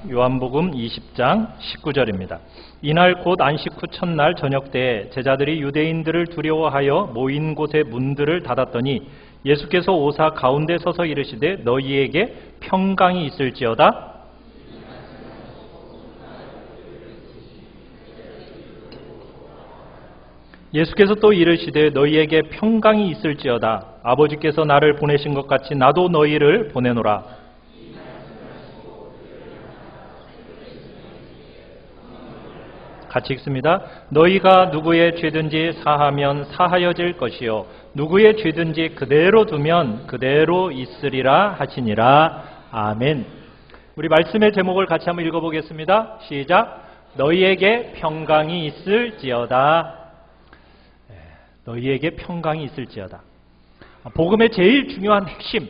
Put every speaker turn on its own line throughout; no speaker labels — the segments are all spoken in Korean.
요한복음 20장 19절입니다. 이날 곧 안식 후 첫날 저녁 때에 제자들이 유대인들을 두려워하여 모인 곳의 문들을 닫았더니 예수께서 오사 가운데 서서 이르시되 너희에게 평강이 있을지어다. 예수께서 또 이르시되 너희에게 평강이 있을지어다. 아버지께서 나를 보내신 것 같이 나도 너희를 보내노라. 같이 읽습니다. 너희가 누구의 죄든지 사하면 사하여질 것이요 누구의 죄든지 그대로 두면 그대로 있으리라 하시니라. 아멘. 우리 말씀의 제목을 같이 한번 읽어보겠습니다. 시작. 너희에게 평강이 있을지어다. 너희에게 평강이 있을지어다. 복음의 제일 중요한 핵심,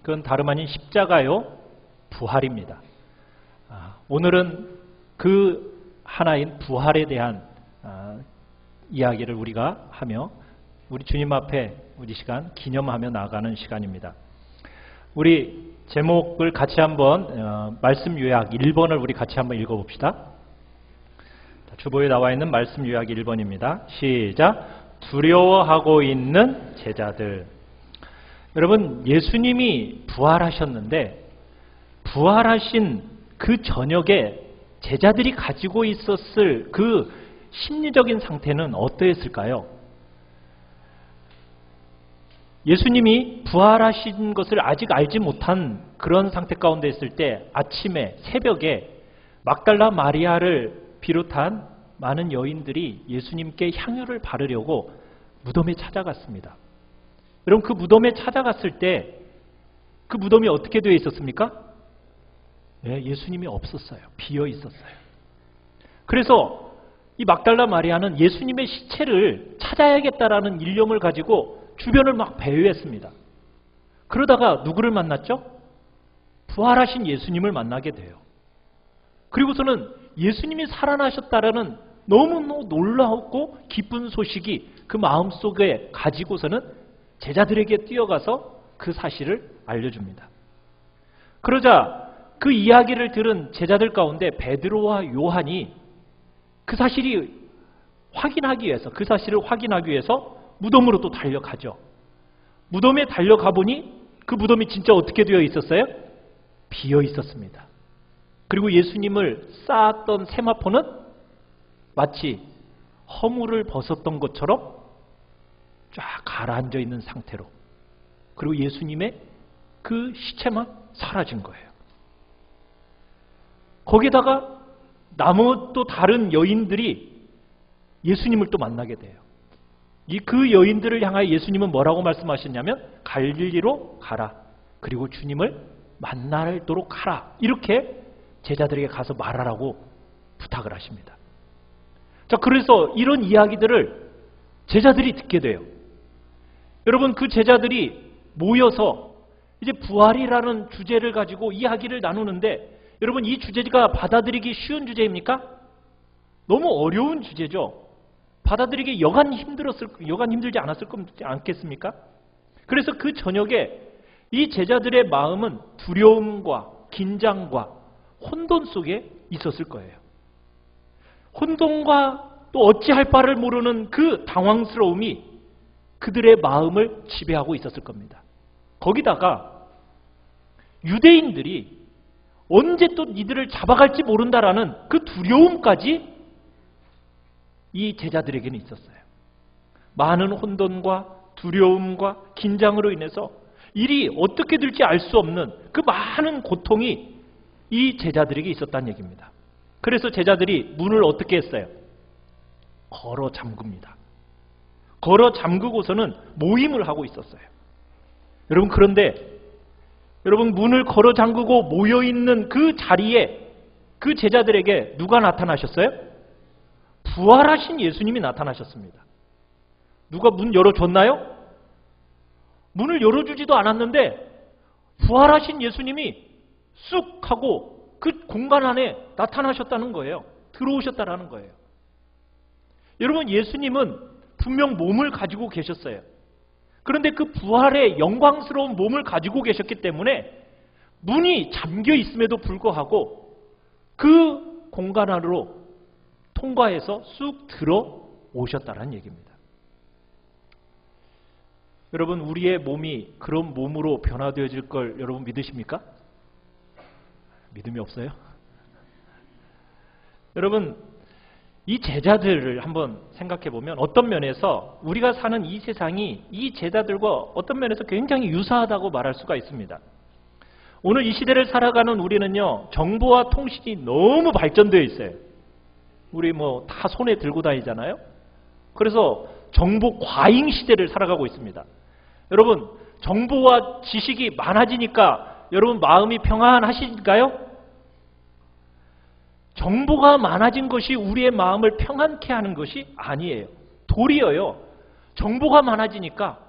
그건 다름 아닌 십자가요 부활입니다. 오늘은 그 하나인 부활에 대한 이야기를 우리가 하며 우리 주님 앞에 우리 시간 기념하며 나아가는 시간입니다. 우리 제목을 같이 한번 말씀 요약 1번을 우리 같이 한번 읽어봅시다. 주보에 나와 있는 말씀 요약 1번입니다. 시작. 두려워하고 있는 제자들. 여러분, 예수님이 부활하셨는데 부활하신 그 저녁에 제자들이 가지고 있었을 그 심리적인 상태는 어떠했을까요? 예수님이 부활하신 것을 아직 알지 못한 그런 상태 가운데 있을 때 아침에 새벽에 막달라 마리아를 비롯한 많은 여인들이 예수님께 향유를 바르려고 무덤에 찾아갔습니다. 여러분, 그 무덤에 찾아갔을 때 그 무덤이 어떻게 되어 있었습니까? 네, 예수님이 없었어요. 비어 있었어요. 그래서 이 막달라 마리아는 예수님의 시체를 찾아야겠다라는 일념을 가지고 주변을 막 배회했습니다. 그러다가 누구를 만났죠? 부활하신 예수님을 만나게 돼요. 그리고서는 예수님이 살아나셨다라는 너무너무 놀라웠고 기쁜 소식이 그 마음속에 가지고서는 제자들에게 뛰어가서 그 사실을 알려줍니다. 그러자 그 이야기를 들은 제자들 가운데 베드로와 요한이 그 사실을 확인하기 위해서 무덤으로 또 달려가죠. 무덤에 달려가 보니 그 무덤이 진짜 어떻게 되어 있었어요? 비어 있었습니다. 그리고 예수님을 쌓았던 세마포는 마치 허물을 벗었던 것처럼 쫙 가라앉아 있는 상태로, 그리고 예수님의 그 시체만 사라진 거예요. 거기다가 나무 또 다른 여인들이 예수님을 또 만나게 돼요. 그 여인들을 향하여 예수님은 뭐라고 말씀하셨냐면 갈릴리로 가라. 그리고 주님을 만나도록 하라. 이렇게 제자들에게 가서 말하라고 부탁을 하십니다. 자, 그래서 이런 이야기들을 제자들이 듣게 돼요. 여러분, 그 제자들이 모여서 이제 부활이라는 주제를 가지고 이야기를 나누는데, 여러분, 이 주제가 받아들이기 쉬운 주제입니까? 너무 어려운 주제죠. 받아들이기 여간 힘들지 않겠습니까? 그래서 그 저녁에 이 제자들의 마음은 두려움과 긴장과 혼돈 속에 있었을 거예요. 혼돈과 또 어찌할 바를 모르는 그 당황스러움이 그들의 마음을 지배하고 있었을 겁니다. 거기다가 유대인들이 언제 또 이들을 잡아갈지 모른다라는 그 두려움까지 이 제자들에게는 있었어요. 많은 혼돈과 두려움과 긴장으로 인해서 일이 어떻게 될지 알 수 없는 그 많은 고통이 이 제자들에게 있었다는 얘기입니다. 그래서 제자들이 문을 어떻게 했어요? 걸어 잠굽니다. 걸어 잠그고서는 모임을 하고 있었어요. 여러분, 그런데 여러분, 문을 걸어 잠그고 모여있는 그 자리에 그 제자들에게 누가 나타나셨어요? 부활하신 예수님이 나타나셨습니다. 누가 문 열어줬나요? 문을 열어주지도 않았는데 부활하신 예수님이 쑥 하고 그 공간 안에 나타나셨다는 거예요. 들어오셨다는 거예요. 여러분, 예수님은 분명 몸을 가지고 계셨어요. 그런데 그 부활의 영광스러운 몸을 가지고 계셨기 때문에
문이 잠겨 있음에도 불구하고 그 공간 안으로 통과해서 쑥 들어오셨다는 얘기입니다. 여러분, 우리의 몸이 그런 몸으로 변화되어질 걸 여러분 믿으십니까? 믿음이 없어요? 여러분, 이 제자들을 한번 생각해 보면 어떤 면에서 우리가 사는 이 세상이 이 제자들과 어떤 면에서 굉장히 유사하다고 말할 수가 있습니다. 오늘 이 시대를 살아가는 우리는요, 정보와 통신이 너무 발전되어 있어요. 우리 뭐 다 손에 들고 다니잖아요. 그래서 정보 과잉 시대를 살아가고 있습니다. 여러분, 정보와 지식이 많아지니까 여러분 마음이 평안하신가요? 정보가 많아진 것이 우리의 마음을 평안케 하는 것이 아니에요. 도리어요. 정보가 많아지니까,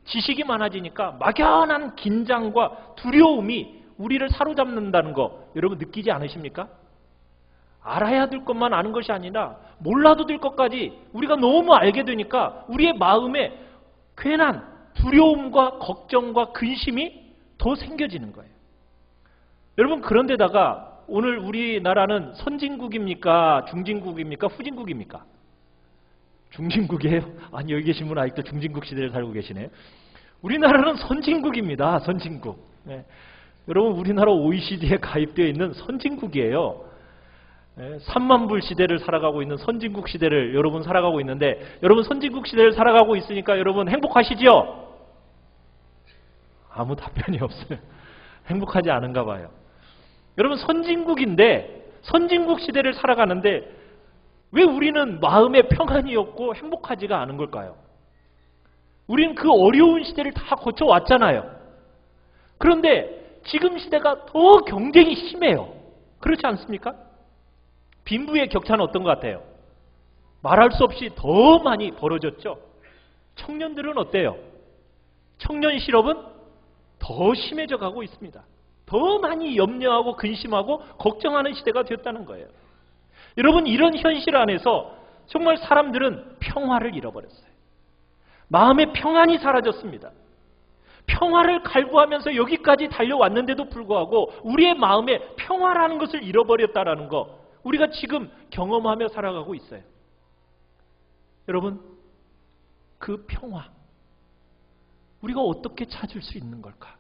지식이 많아지니까 막연한 긴장과 두려움이 우리를 사로잡는다는 거 여러분 느끼지 않으십니까? 알아야 될 것만 아는 것이 아니라 몰라도 될 것까지 우리가 너무 알게 되니까 우리의 마음에 괜한 두려움과 걱정과 근심이 더 생겨지는 거예요. 여러분, 그런데다가 오늘 우리나라는 선진국입니까? 중진국입니까? 후진국입니까? 중진국이에요? 아니, 여기 계신 분은 아직도 중진국 시대를 살고 계시네요. 우리나라는 선진국입니다. 선진국. 네. 여러분, 우리나라 OECD에 가입되어 있는 선진국이에요. 3만 불 시대를 살아가고 있는 선진국 시대를 여러분 살아가고 있는데, 여러분 선진국 시대를 살아가고 있으니까 여러분 행복하시죠? 아무 답변이 없어요. 행복하지 않은가 봐요. 여러분, 선진국인데 선진국 시대를 살아가는데 왜 우리는 마음의 평안이 없고 행복하지가 않은 걸까요? 우리는 그 어려운 시대를 다 거쳐왔잖아요. 그런데 지금 시대가 더 경쟁이 심해요. 그렇지 않습니까? 빈부의 격차는 어떤 것 같아요? 말할 수 없이 더 많이 벌어졌죠. 청년들은 어때요? 청년 실업은 더 심해져 가고 있습니다. 더 많이 염려하고 근심하고 걱정하는 시대가 되었다는 거예요. 여러분, 이런 현실 안에서 정말 사람들은 평화를 잃어버렸어요. 마음의 평안이 사라졌습니다. 평화를 갈구하면서 여기까지 달려왔는데도 불구하고 우리의 마음에 평화라는 것을 잃어버렸다는 거, 우리가 지금 경험하며 살아가고 있어요. 여러분, 그 평화, 우리가 어떻게 찾을 수 있는 걸까?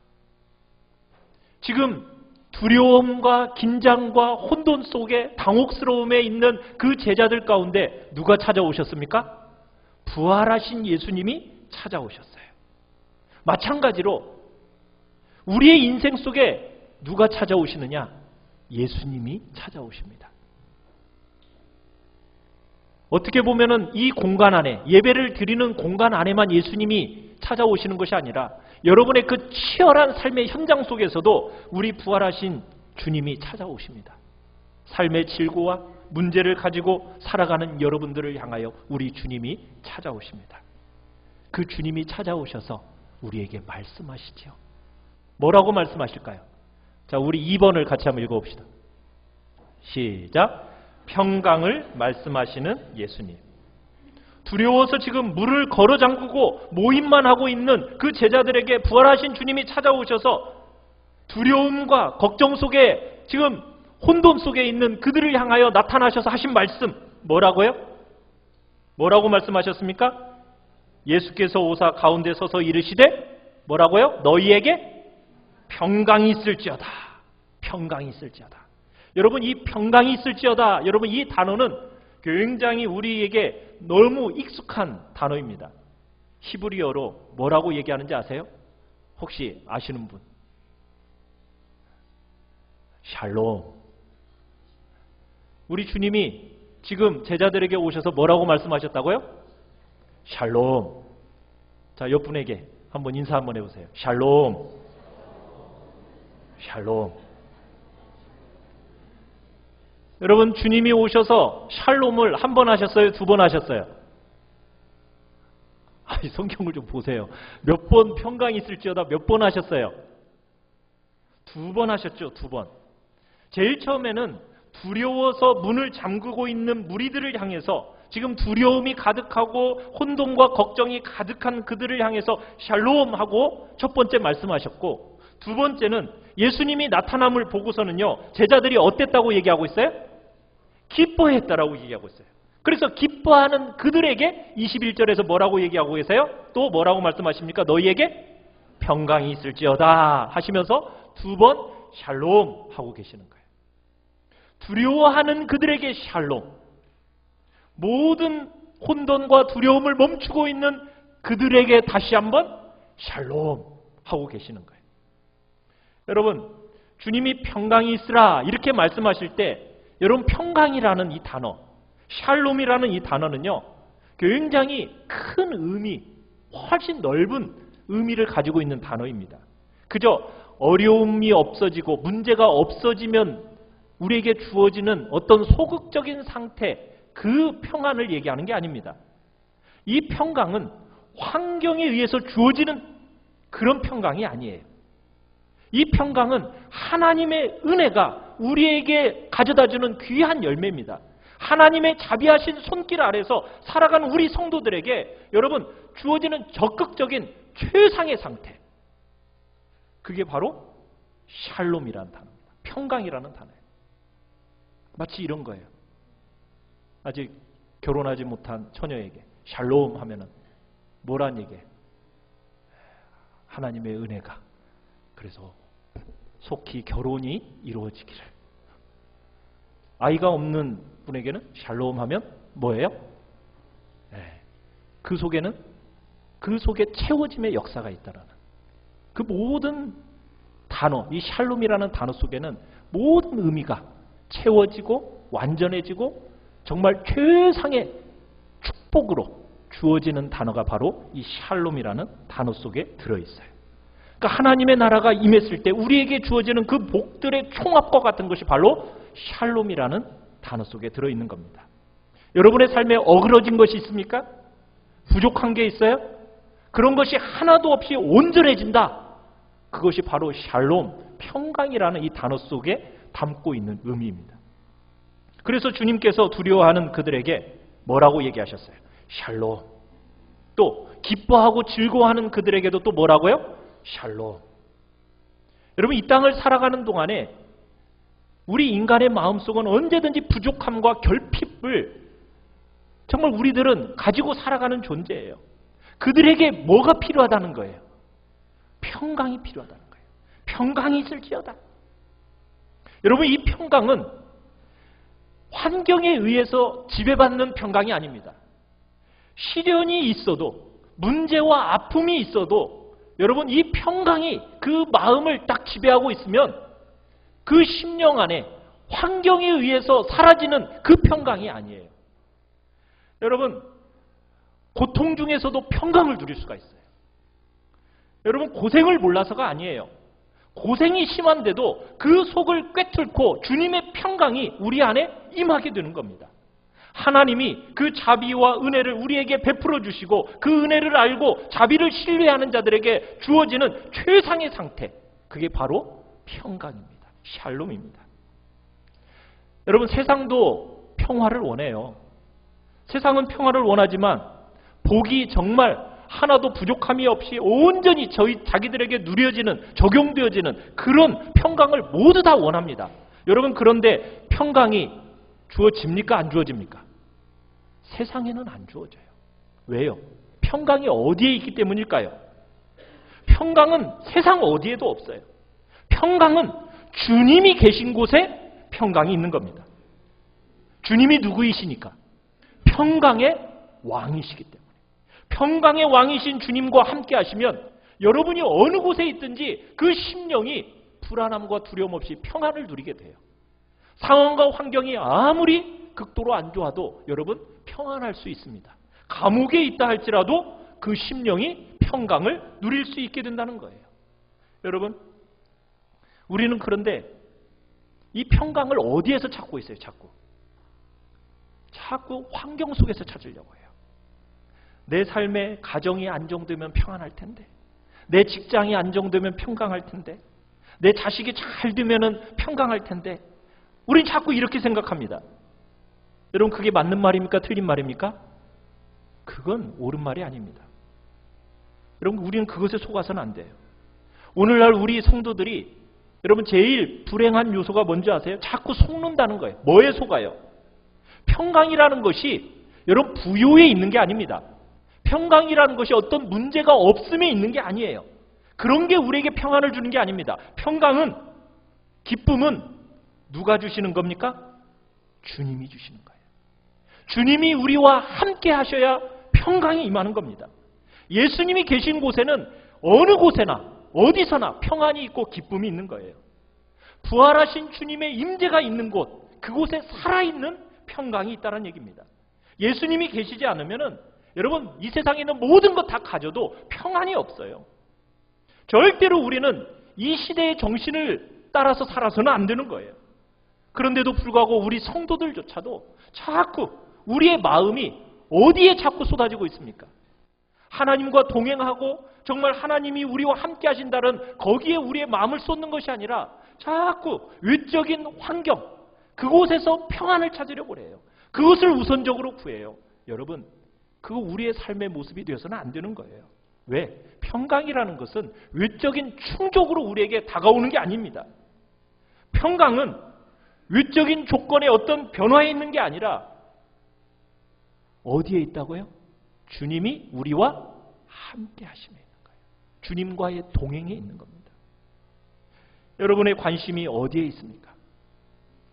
지금 두려움과 긴장과 혼돈 속에 당혹스러움에 있는 그 제자들 가운데 누가 찾아오셨습니까? 부활하신 예수님이 찾아오셨어요. 마찬가지로 우리의 인생 속에 누가 찾아오시느냐? 예수님이 찾아오십니다. 어떻게 보면은 이 공간 안에, 예배를 드리는 공간 안에만 예수님이 찾아오시는 것이 아니라 여러분의 그 치열한 삶의 현장 속에서도 우리 부활하신 주님이 찾아오십니다. 삶의 질고와 문제를 가지고 살아가는 여러분들을 향하여 우리 주님이 찾아오십니다. 그 주님이 찾아오셔서 우리에게 말씀하시지요. 뭐라고 말씀하실까요? 자, 우리 2번을 같이 한번 읽어봅시다. 시작. 평강을 말씀하시는 예수님. 두려워서 지금 물을 걸어 잠그고 모임만 하고 있는 그 제자들에게 부활하신 주님이 찾아오셔서 두려움과 걱정 속에, 지금 혼돈 속에 있는 그들을 향하여 나타나셔서 하신 말씀, 뭐라고요? 뭐라고 말씀하셨습니까? 예수께서 오사 가운데 서서 이르시되 뭐라고요? 너희에게 평강이 있을지어다. 평강이 있을지어다. 여러분, 이 평강이 있을지어다, 여러분, 이 단어는 굉장히 우리에게 너무 익숙한 단어입니다. 히브리어로 뭐라고 얘기하는지 아세요? 혹시 아시는 분? 샬롬. 우리 주님이 지금 제자들에게 오셔서 뭐라고 말씀하셨다고요? 샬롬. 자, 옆분에게 한번 인사 한번 해보세요. 샬롬. 샬롬. 여러분, 주님이 오셔서 샬롬을 한 번 하셨어요? 두 번 하셨어요? 아니, 성경을 좀 보세요. 몇 번 평강이 있을지어다 몇 번 하셨어요? 두 번 하셨죠. 두 번. 제일 처음에는 두려워서 문을 잠그고 있는 무리들을 향해서, 지금 두려움이 가득하고 혼돈과 걱정이 가득한 그들을 향해서 샬롬 하고 첫 번째 말씀하셨고, 두 번째는 예수님이 나타남을 보고서는요, 제자들이 어땠다고 얘기하고 있어요? 기뻐했다라고 얘기하고 있어요. 그래서 기뻐하는 그들에게 21절에서 뭐라고 얘기하고 계세요? 또 뭐라고 말씀하십니까? 너희에게 평강이 있을지어다 하시면서 두 번 샬롬 하고 계시는 거예요. 두려워하는 그들에게 샬롬. 모든 혼돈과 두려움을 멈추고 있는 그들에게 다시 한번 샬롬 하고 계시는 거예요. 여러분, 주님이 평강이 있으라 이렇게 말씀하실 때 여러분 평강이라는 이 단어, 샬롬이라는 이 단어는요, 굉장히 큰 의미, 훨씬 넓은 의미를 가지고 있는 단어입니다. 그저 어려움이 없어지고 문제가 없어지면 우리에게 주어지는 어떤 소극적인 상태, 그 평안을 얘기하는 게 아닙니다. 이 평강은 환경에 의해서 주어지는 그런 평강이 아니에요. 이 평강은 하나님의 은혜가 우리에게 가져다주는 귀한 열매입니다. 하나님의 자비하신 손길 아래서 살아가는 우리 성도들에게 여러분 주어지는 적극적인 최상의 상태, 그게 바로 샬롬이라는 단어입니다. 평강이라는 단어예요. 마치 이런 거예요. 아직 결혼하지 못한 처녀에게 샬롬 하면은 뭐란 얘기예요? 하나님의 은혜가 그래서 속히 결혼이 이루어지기를. 아이가 없는 분에게는 샬롬 하면 뭐예요? 그 속에는 그 속에 채워짐의 역사가 있다라는 그 모든 단어, 이 샬롬이라는 단어 속에는 모든 의미가 채워지고 완전해지고 정말 최상의 축복으로 주어지는 단어가 바로 이 샬롬이라는 단어 속에 들어있어요. 그러니까 하나님의 나라가 임했을 때 우리에게 주어지는 그 복들의 총합과 같은 것이 바로 샬롬이라는 단어 속에 들어있는 겁니다. 여러분의 삶에 어그러진 것이 있습니까? 부족한 게 있어요? 그런 것이 하나도 없이 온전해진다. 그것이 바로 샬롬, 평강이라는 이 단어 속에 담고 있는 의미입니다. 그래서 주님께서 두려워하는 그들에게 뭐라고 얘기하셨어요? 샬롬. 또 기뻐하고 즐거워하는 그들에게도 또 뭐라고요? 샬롬. 여러분, 이 땅을 살아가는 동안에 우리 인간의 마음속은 언제든지 부족함과 결핍을 정말 우리들은 가지고 살아가는 존재예요. 그들에게 뭐가 필요하다는 거예요? 평강이 필요하다는 거예요. 평강이 있을지어다. 여러분, 이 평강은 환경에 의해서 지배받는 평강이 아닙니다. 시련이 있어도, 문제와 아픔이 있어도 여러분, 이 평강이 그 마음을 딱 지배하고 있으면 그 심령 안에 환경에 의해서 사라지는 그 평강이 아니에요. 여러분, 고통 중에서도 평강을 누릴 수가 있어요. 여러분, 고생을 몰라서가 아니에요. 고생이 심한데도 그 속을 꿰뚫고 주님의 평강이 우리 안에 임하게 되는 겁니다. 하나님이 그 자비와 은혜를 우리에게 베풀어 주시고 그 은혜를 알고 자비를 신뢰하는 자들에게 주어지는 최상의 상태, 그게 바로 평강입니다. 샬롬입니다. 여러분, 세상도 평화를 원해요. 세상은 평화를 원하지만 복이 정말 하나도 부족함이 없이 온전히 자기들에게 누려지는, 적용되어지는 그런 평강을 모두 다 원합니다. 여러분, 그런데 평강이 주어집니까? 안 주어집니까? 세상에는 안 주어져요. 왜요? 평강이 어디에 있기 때문일까요? 평강은 세상 어디에도 없어요. 평강은 주님이 계신 곳에 평강이 있는 겁니다. 주님이 누구이시니까? 평강의 왕이시기 때문에. 평강의 왕이신 주님과 함께 하시면 여러분이 어느 곳에 있든지 그 심령이 불안함과 두려움 없이 평안을 누리게 돼요. 상황과 환경이 아무리 극도로 안 좋아도 여러분 평안할 수 있습니다. 감옥에 있다 할지라도 그 심령이 평강을 누릴 수 있게 된다는 거예요. 여러분, 우리는 그런데 이 평강을 어디에서 찾고 있어요? 자꾸 환경 속에서 찾으려고 해요. 내 삶의 가정이 안정되면 평안할 텐데, 내 직장이 안정되면 평강할 텐데, 내 자식이 잘 되면 평강할 텐데, 우린 자꾸 이렇게 생각합니다. 여러분, 그게 맞는 말입니까? 틀린 말입니까? 그건 옳은 말이 아닙니다. 여러분, 우리는 그것에 속아서는 안 돼요. 오늘날 우리 성도들이 여러분 제일 불행한 요소가 뭔지 아세요? 자꾸 속는다는 거예요. 뭐에 속아요? 평강이라는 것이 여러분 부요에 있는 게 아닙니다. 평강이라는 것이 어떤 문제가 없음에 있는 게 아니에요. 그런 게 우리에게 평안을 주는 게 아닙니다. 평강은, 기쁨은 누가 주시는 겁니까? 주님이 주시는 거예요. 주님이 우리와 함께 하셔야 평강이 임하는 겁니다. 예수님이 계신 곳에는 어느 곳에나 어디서나 평안이 있고 기쁨이 있는 거예요. 부활하신 주님의 임재가 있는 곳, 그곳에 살아있는 평강이 있다는 얘기입니다. 예수님이 계시지 않으면은 여러분 이 세상에 있는 모든 것 다 가져도 평안이 없어요. 절대로 우리는 이 시대의 정신을 따라서 살아서는 안 되는 거예요. 그런데도 불구하고 우리 성도들조차도 자꾸 우리의 마음이 어디에 자꾸 쏟아지고 있습니까? 하나님과 동행하고 정말 하나님이 우리와 함께 하신다는 거기에 우리의 마음을 쏟는 것이 아니라 자꾸 외적인 환경, 그곳에서 평안을 찾으려고 해요. 그것을 우선적으로 구해요. 여러분, 그거 우리의 삶의 모습이 되어서는 안 되는 거예요. 왜? 평강이라는 것은 외적인 충족으로 우리에게 다가오는 게 아닙니다. 평강은 외적인 조건의 어떤 변화에 있는 게 아니라 어디에 있다고요? 주님이 우리와 함께 하심에 있는 거예요. 주님과의 동행에 있는 겁니다. 여러분의 관심이 어디에 있습니까?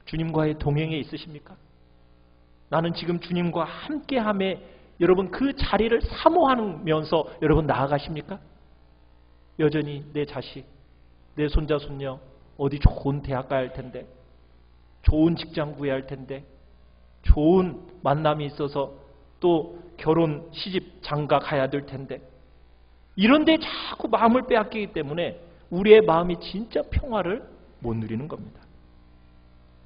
주님과의 동행에 있으십니까? 나는 지금 주님과 함께함에 여러분 그 자리를 사모하면서 여러분 나아가십니까? 여전히 내 자식, 내 손자 손녀 어디 좋은 대학 가야 할 텐데, 좋은 직장 구해야 할 텐데, 좋은 만남이 있어서 또 결혼, 시집, 장가 가야 될 텐데, 이런 데 자꾸 마음을 빼앗기기 때문에 우리의 마음이 진짜 평화를 못 누리는 겁니다.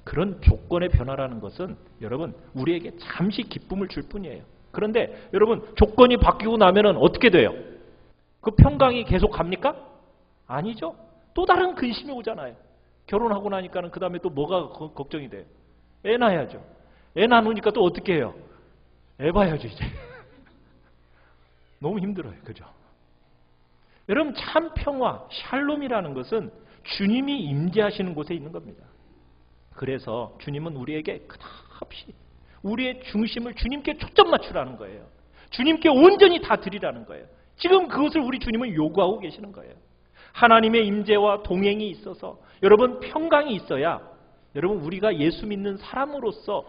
그런 조건의 변화라는 것은 여러분 우리에게 잠시 기쁨을 줄 뿐이에요. 그런데 여러분 조건이 바뀌고 나면은 어떻게 돼요? 그 평강이 계속 갑니까? 아니죠. 또 다른 근심이 오잖아요. 결혼하고 나니까는 그 다음에 또 뭐가 걱정이 돼요? 애 낳아야죠. 애 낳으니까 또 어떻게 해요? 애 봐야죠 이제. 너무 힘들어요. 그죠? 여러분 참 평화, 샬롬이라는 것은 주님이 임재하시는 곳에 있는 겁니다. 그래서 주님은 우리에게 끝없이 우리의 중심을 주님께 초점 맞추라는 거예요. 주님께 온전히 다 드리라는 거예요. 지금 그것을 우리 주님은 요구하고 계시는 거예요. 하나님의 임재와 동행이 있어서 여러분 평강이 있어야 여러분 우리가 예수 믿는 사람으로서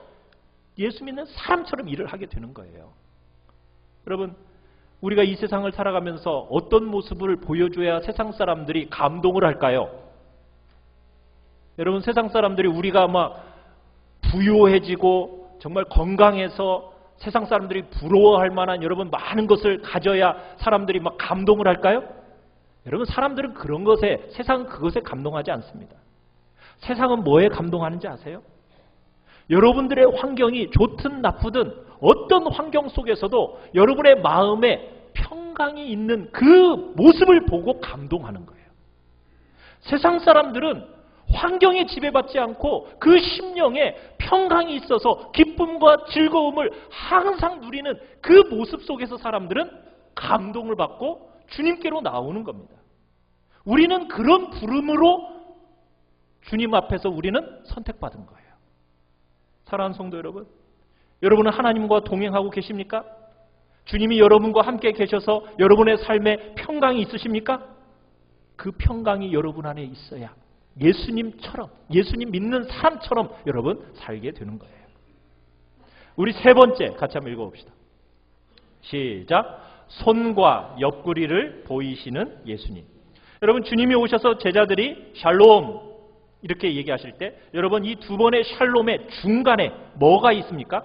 예수 믿는 사람처럼 일을 하게 되는 거예요. 여러분 우리가 이 세상을 살아가면서 어떤 모습을 보여줘야 세상 사람들이 감동을 할까요? 여러분 세상 사람들이 우리가 막 부유해지고 정말 건강해서 세상 사람들이 부러워할 만한 여러분 많은 것을 가져야 사람들이 막 감동을 할까요? 여러분 사람들은 그런 것에, 세상은 그것에 감동하지 않습니다. 세상은 뭐에 감동하는지 아세요? 여러분들의 환경이 좋든 나쁘든 어떤 환경 속에서도 여러분의 마음에 평강이 있는 그 모습을 보고 감동하는 거예요. 세상 사람들은 환경에 지배받지 않고 그 심령에 평강이 있어서 기쁨과 즐거움을 항상 누리는 그 모습 속에서 사람들은 감동을 받고 주님께로 나오는 겁니다. 우리는 그런 부름으로 주님 앞에서 우리는 선택받은 거예요. 사랑하는 성도 여러분, 여러분은 하나님과 동행하고 계십니까? 주님이 여러분과 함께 계셔서 여러분의 삶에 평강이 있으십니까? 그 평강이 여러분 안에 있어야 예수님처럼, 예수님 믿는 사람처럼 여러분 살게 되는 거예요. 우리 세 번째 같이 한번 읽어봅시다. 시작. 손과 옆구리를 보이시는 예수님. 여러분 주님이 오셔서 제자들이 샬롬 이렇게 얘기하실 때 여러분 이 두 번의 샬롬의 중간에 뭐가 있습니까?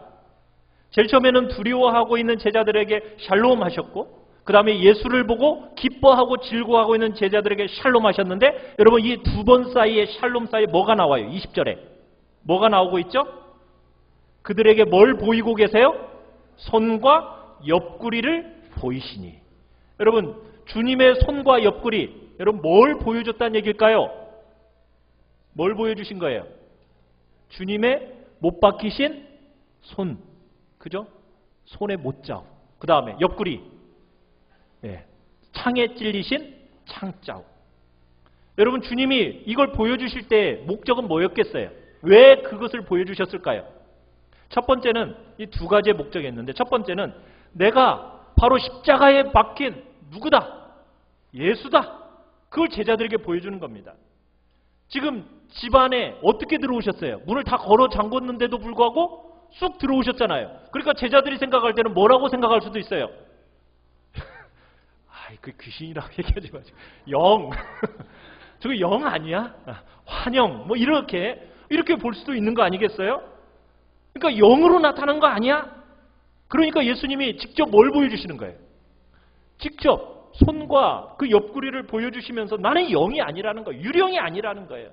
제일 처음에는 두려워하고 있는 제자들에게 샬롬 하셨고 그 다음에 예수를 보고 기뻐하고 즐거워하고 있는 제자들에게 샬롬 하셨는데 여러분 이 두 번 사이에 샬롬 사이에 뭐가 나와요? 20절에 뭐가 나오고 있죠? 그들에게 뭘 보이고 계세요? 손과 옆구리를 보이시니. 여러분 주님의 손과 옆구리 여러분 뭘 보여줬다는 얘기일까요? 뭘 보여주신 거예요? 주님의 못 박히신 손, 그죠? 손의 못자국. 그 다음에 옆구리, 창에 찔리신 창자국. 여러분, 주님이 이걸 보여주실 때 목적은 뭐였겠어요? 왜 그것을 보여주셨을까요? 첫 번째는 이 두 가지의 목적이 있는데, 첫 번째는 내가 바로 십자가에 박힌 누구다? 예수다. 그걸 제자들에게 보여주는 겁니다. 지금 집안에 어떻게 들어오셨어요? 문을 다 걸어 잠궜는데도 불구하고 쑥 들어오셨잖아요. 그러니까 제자들이 생각할 때는 뭐라고 생각할 수도 있어요? 아이, 그 귀신이라고 얘기하지 마시고. 영. 저거 영 아니야? 환영. 뭐 이렇게 볼 수도 있는 거 아니겠어요? 그러니까 영으로 나타난 거 아니야? 그러니까 예수님이 직접 뭘 보여주시는 거예요? 직접 손과 그 옆구리를 보여주시면서 나는 영이 아니라는 거예요. 유령이 아니라는 거예요.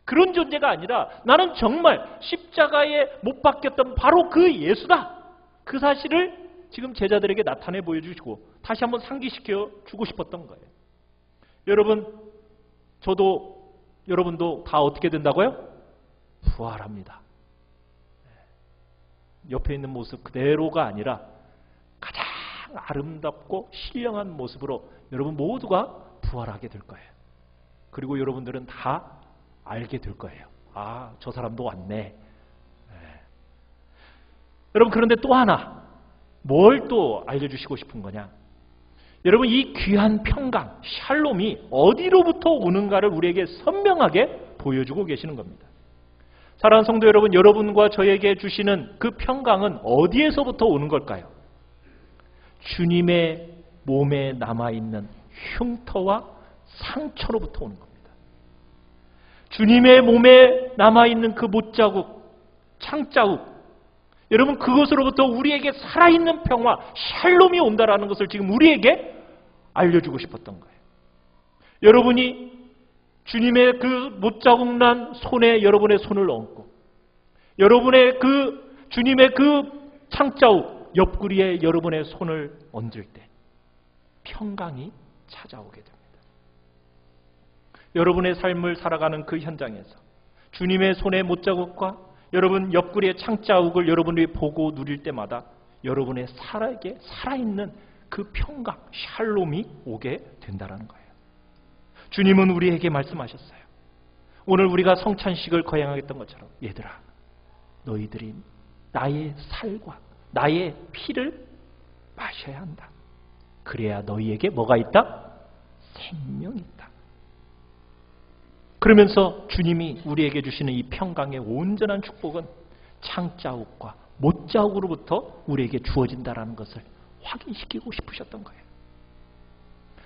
그런 존재가 아니라 나는 정말 십자가에 못 박혔던 바로 그 예수다. 그 사실을 지금 제자들에게 나타내 보여주시고 다시 한번 상기시켜 주고 싶었던 거예요. 여러분, 저도 여러분도 다 어떻게 된다고요? 부활합니다. 옆에 있는 모습 그대로가 아니라 가장 아름답고 신령한 모습으로 여러분 모두가 부활하게 될 거예요. 그리고 여러분들은 다 알게 될 거예요. 아, 저 사람도 왔네. 네. 여러분, 그런데 또 하나, 뭘 또 알려주시고 싶은 거냐? 여러분, 이 귀한 평강, 샬롬이 어디로부터 오는가를 우리에게 선명하게 보여주고 계시는 겁니다. 사랑하는 성도 여러분, 여러분과 저에게 주시는 그 평강은 어디에서부터 오는 걸까요? 주님의 몸에 남아있는 흉터와 상처로부터 오는 겁니다. 주님의 몸에 남아있는 그 못자국, 창자국, 여러분, 그것으로부터 우리에게 살아있는 평화, 샬롬이 온다라는 것을 지금 우리에게 알려주고 싶었던 거예요. 여러분이 주님의 그 못자국 난 손에 여러분의 손을 얹고, 여러분의 그 주님의 그 창자국 옆구리에 여러분의 손을 얹을 때 평강이 찾아오게 됩니다. 여러분의 삶을 살아가는 그 현장에서 주님의 손의 못자국과 여러분 옆구리의 창자국을 여러분이 보고 누릴 때마다 여러분의 살아있는 그 평강, 샬롬이 오게 된다는 거예요. 주님은 우리에게 말씀하셨어요. 오늘 우리가 성찬식을 거행하겠던 것처럼, 얘들아, 너희들이 나의 살과 나의 피를 마셔야 한다. 그래야 너희에게 뭐가 있다? 생명이 있다. 그러면서 주님이 우리에게 주시는 이 평강의 온전한 축복은 창자국과 못자국으로부터 우리에게 주어진다는 것을 확인시키고 싶으셨던 거예요.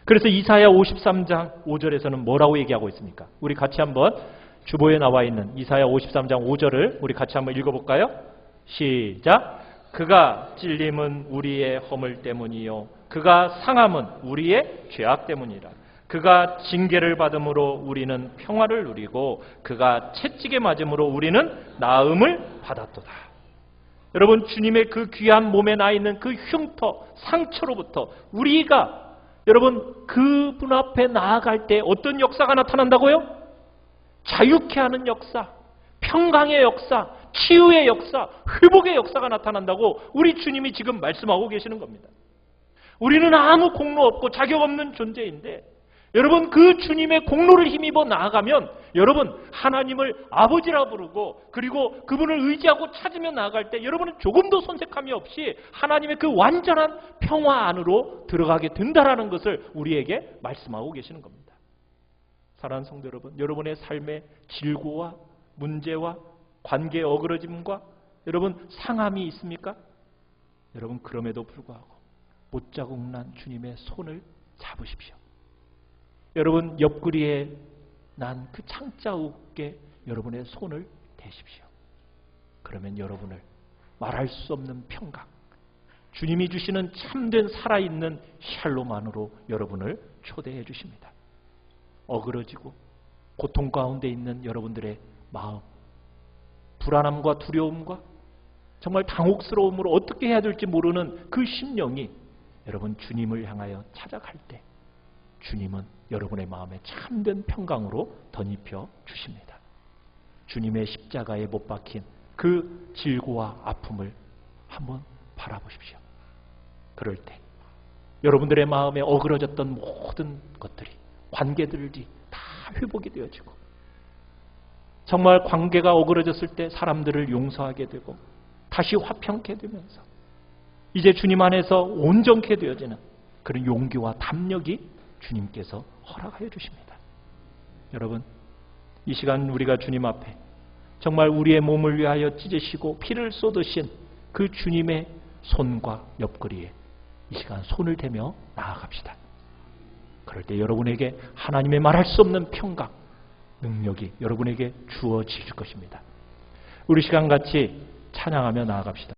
그래서 이사야 53장 5절에서는 뭐라고 얘기하고 있습니까? 우리 같이 한번 주보에 나와 있는 이사야 53장 5절을 우리 같이 한번 읽어볼까요? 시작! 그가 찔림은 우리의 허물 때문이요 그가 상함은 우리의 죄악 때문이라. 그가 징계를 받음으로 우리는 평화를 누리고 그가 채찍에 맞음으로 우리는 나음을 받았도다. 여러분, 주님의 그 귀한 몸에 나 있는 그 흉터, 상처로부터 우리가 여러분 그분 앞에 나아갈 때 어떤 역사가 나타난다고요? 자유케 하는 역사, 평강의 역사, 치유의 역사, 회복의 역사가 나타난다고 우리 주님이 지금 말씀하고 계시는 겁니다. 우리는 아무 공로 없고 자격 없는 존재인데 여러분, 그 주님의 공로를 힘입어 나아가면 여러분 하나님을 아버지라 부르고 그리고 그분을 의지하고 찾으며 나아갈 때 여러분은 조금도 손색함이 없이 하나님의 그 완전한 평화 안으로 들어가게 된다라는 것을 우리에게 말씀하고 계시는 겁니다. 사랑하는 성도 여러분, 여러분의 삶의 질고와 문제와 관계의 어그러짐과 여러분 상함이 있습니까? 여러분, 그럼에도 불구하고 못자국 난 주님의 손을 잡으십시오. 여러분 옆구리에 난 그 창자국에 여러분의 손을 대십시오. 그러면 여러분을 말할 수 없는 평강, 주님이 주시는 참된 살아있는 샬롬 안으로 여러분을 초대해 주십니다. 어그러지고 고통 가운데 있는 여러분들의 마음, 불안함과 두려움과 정말 당혹스러움으로 어떻게 해야 될지 모르는 그 심령이 여러분 주님을 향하여 찾아갈 때 주님은 여러분의 마음에 참된 평강으로 덧입혀 주십니다. 주님의 십자가에 못 박힌 그 질고와 아픔을 한번 바라보십시오. 그럴 때 여러분들의 마음에 어그러졌던 모든 것들이, 관계들이 다 회복이 되어지고 정말 관계가 어그러졌을 때 사람들을 용서하게 되고 다시 화평케 되면서 이제 주님 안에서 온전케 되어지는 그런 용기와 담력이 주님께서 허락하여 주십니다. 여러분, 이 시간 우리가 주님 앞에 정말 우리의 몸을 위하여 찢으시고 피를 쏟으신 그 주님의 손과 옆구리에 이 시간 손을 대며 나아갑시다. 그럴 때 여러분에게 하나님의 말할 수 없는 평강, 능력이 여러분에게 주어질 것입니다. 우리 시간 같이 찬양하며 나아갑시다.